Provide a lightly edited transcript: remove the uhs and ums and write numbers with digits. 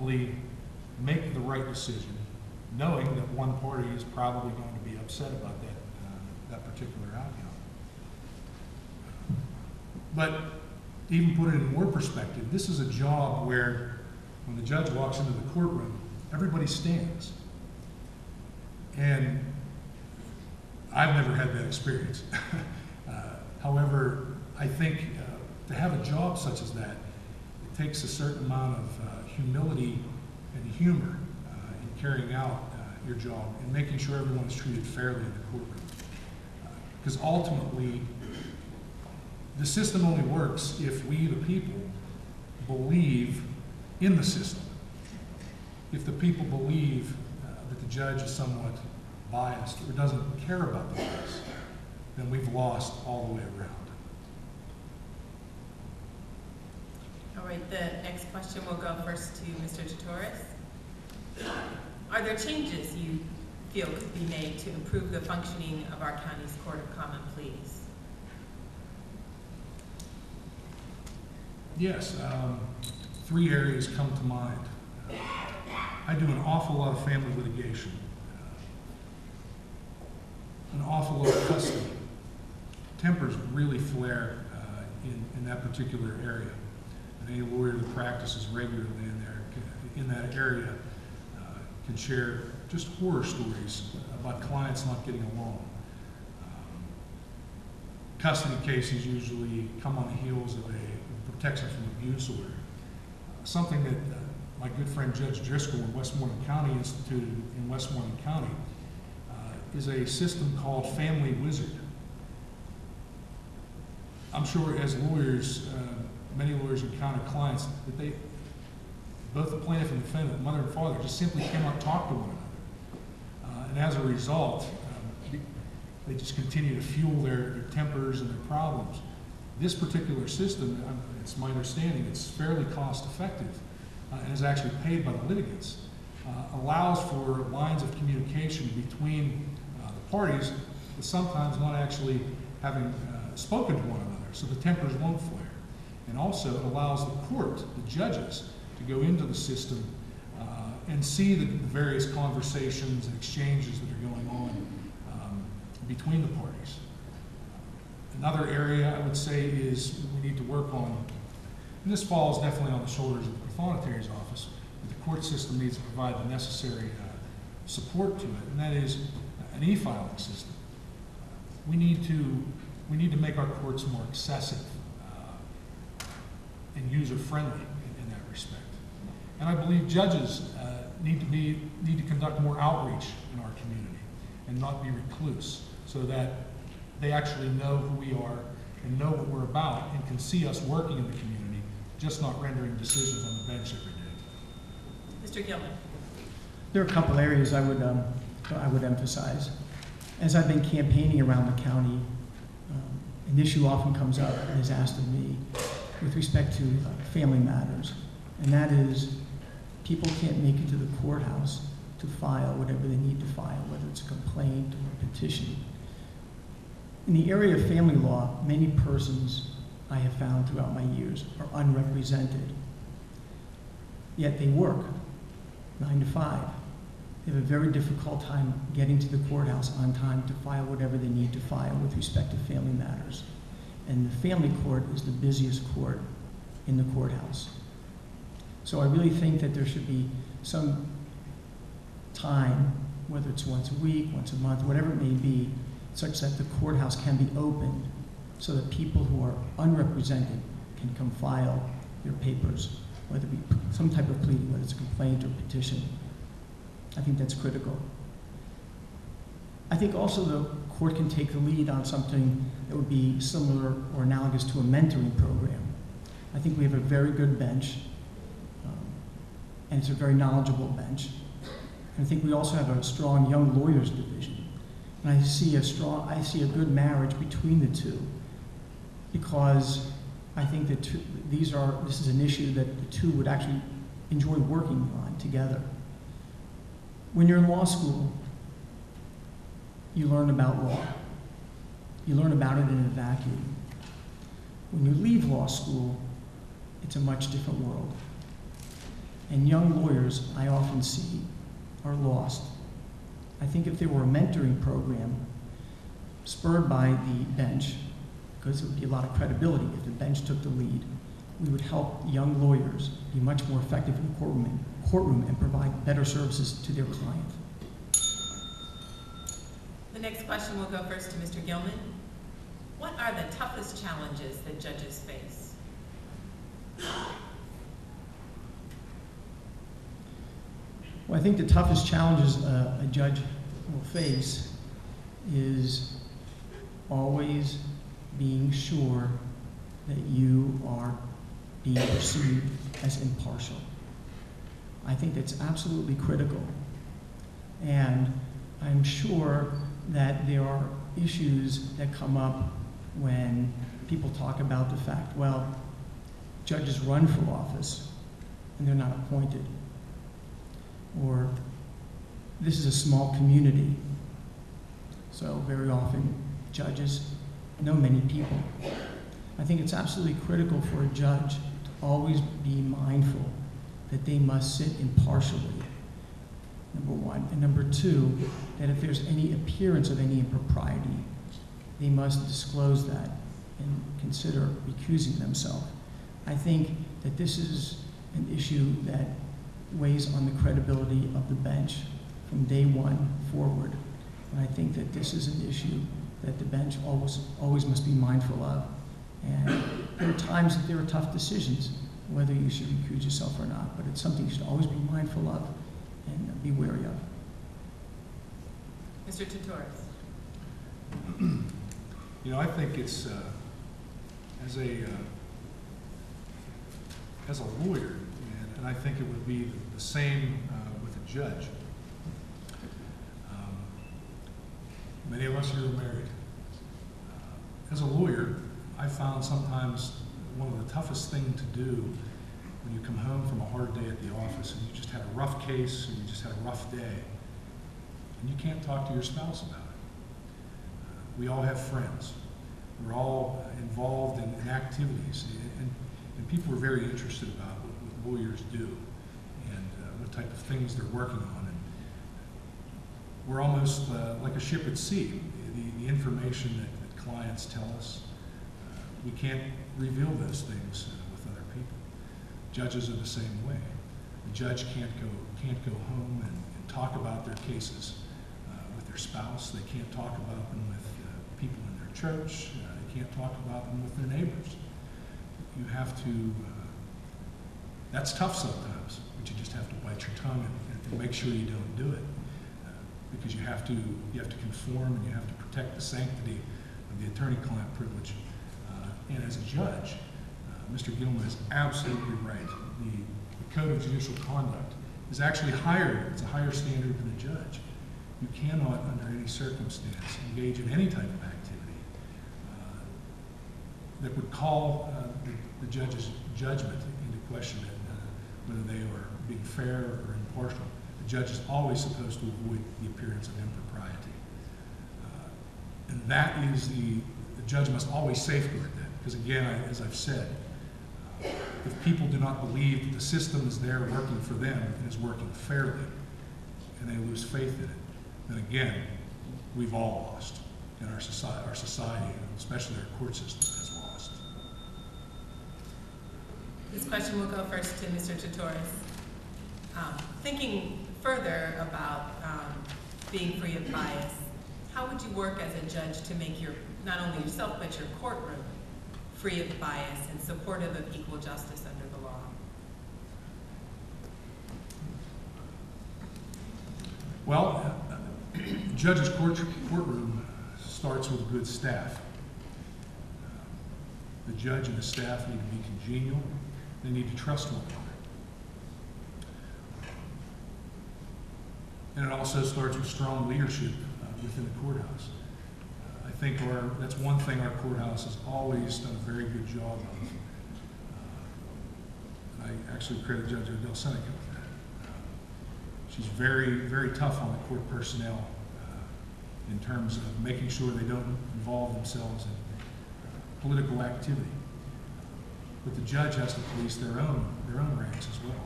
ultimately make the right decision, knowing that one party is probably going to be upset about that particular outcome. But even put it in more perspective, this is a job where when the judge walks into the courtroom, everybody stands. And I've never had that experience. However, I think to have a job such as that, it takes a certain amount of humility and humor in carrying out your job and making sure everyone is treated fairly in the courtroom. Because ultimately, the system only works if we, the people, believe in the system. If the people believe that the judge is somewhat biased or doesn't care about the case, then we've lost all the way around. All right, the next question will go first to Mr. Tatoris. Are there changes you feel could be made to improve the functioning of our county's Court of Common Pleas? Yes, 3 areas come to mind. I do an awful lot of family litigation, an awful lot of custody. Tempers really flare in that particular area. And any lawyer that practices regularly in that area can share just horror stories about clients not getting along. Custody cases usually come on the heels of a protection from abuse order. Something that my good friend Judge Driscoll in Westmoreland County instituted in Westmoreland County is a system called Family Wizard. I'm sure as lawyers, many lawyers encounter clients that both the plaintiff and defendant, mother and father, just simply cannot talk to one another. And as a result, they just continue to fuel their tempers and their problems. This particular system, it's my understanding, it's fairly cost effective and is actually paid by the litigants, allows for lines of communication between the parties, but sometimes not actually having spoken to one another, so the tempers won't flare. And also it allows the court, the judges, to go into the system and see the various conversations and exchanges that are going on between the parties. Another area I would say is we need to work on, and this falls definitely on the shoulders of the Prothonotarian's office, but the court system needs to provide the necessary support to it, and that is an e-filing system. We need to make our courts more accessible and user-friendly in that respect. And I believe judges need to conduct more outreach in our community and not be recluse, so that they actually know who we are and know what we're about and can see us working in the community, just not rendering decisions on the bench every day. Mr. Gilman. There are a couple areas I would emphasize. As I've been campaigning around the county, an issue often comes up and is asked of me with respect to family matters, and that is people can't make it to the courthouse to file whatever they need to file, whether it's a complaint or a petition. In the area of family law, many persons I have found throughout my years are unrepresented, yet they work 9 to 5. They have a very difficult time getting to the courthouse on time to file whatever they need to file with respect to family matters. And the family court is the busiest court in the courthouse. So I really think that there should be some time, whether it's once a week, once a month, whatever it may be, such that the courthouse can be opened so that people who are unrepresented can come file their papers, whether it be some type of pleading, whether it's a complaint or petition. I think that's critical. I think also the court can take the lead on something that would be similar or analogous to a mentoring program. I think we have a very good bench, and it's a very knowledgeable bench. And I think we also have a strong young lawyers division. And I see a good marriage between the two, because I think that this is an issue that the two would actually enjoy working on together. When you're in law school, you learn about law. You learn about it in a vacuum. When you leave law school, it's a much different world. And young lawyers, I often see, are lost. I think if there were a mentoring program spurred by the bench, because it would be a lot of credibility if the bench took the lead, we would help young lawyers be much more effective in the courtroom and provide better services to their client. The next question will go first to Mr. Gilman. What are the toughest challenges that judges face? Well, I think the toughest challenges a judge will face is always being sure that you are being perceived as impartial. I think that's absolutely critical. And I'm sure that there are issues that come up when people talk about the fact, well, judges run for office and they're not appointed. Or this is a small community, so very often judges know many people. I think it's absolutely critical for a judge to always be mindful that they must sit impartially, number one. And number two, that if there's any appearance of any impropriety, they must disclose that and consider recusing themselves. I think that this is an issue that weighs on the credibility of the bench from day one forward. And I think that this is an issue that the bench always must be mindful of. And there are times that there are tough decisions, whether you should recuse yourself or not, but it's something you should always be mindful of and be wary of. Mr. Titoris. You know, I think it's, as a lawyer, and I think it would be the same with a judge. Many of us here are married. As a lawyer, I found sometimes one of the toughest things to do when you come home from a hard day at the office and you just had a rough case or you just had a rough day, and you can't talk to your spouse about it. We all have friends. We're all involved in activities, and people are very interested about what lawyers do and what type of things they're working on. And we're almost like a ship at sea. The information that clients tell us, we can't reveal those things with other people. Judges are the same way. The judge can't go home and talk about their cases with their spouse. They can't talk about them with people in their church. They can't talk about them with their neighbors. You have to, that's tough sometimes, but you just have to bite your tongue and make sure you don't do it. Because you have to conform and you have to protect the sanctity of the attorney-client privilege. And as a judge, Mr. Gilman is absolutely right. The Code of Judicial Conduct is actually higher. It's a higher standard than a judge. You cannot, under any circumstance, engage in any type of activity that would call the judge's judgment into question, whether they are being fair or impartial. The judge is always supposed to avoid the appearance of impropriety. And that is the judge must always safeguard that. Because again, as I've said, if people do not believe that the system is there working for them and is working fairly, and they lose faith in it, then again, we've all lost. And our society, and especially our court system, has lost. This question will go first to Mr. Titoris. Thinking further about being free of bias, how would you work as a judge to make not only yourself but your courtroom free of bias and supportive of equal justice under the law? Well, judge's courtroom starts with a good staff. The judge and the staff need to be congenial. They need to trust one another. And it also starts with strong leadership within the courthouse. I think that's one thing our courthouse has always done a very good job of. I actually credit Judge Odell Seneca with that. She's very, very tough on the court personnel in terms of making sure they don't involve themselves in political activity. But the judge has to police their own ranks as well.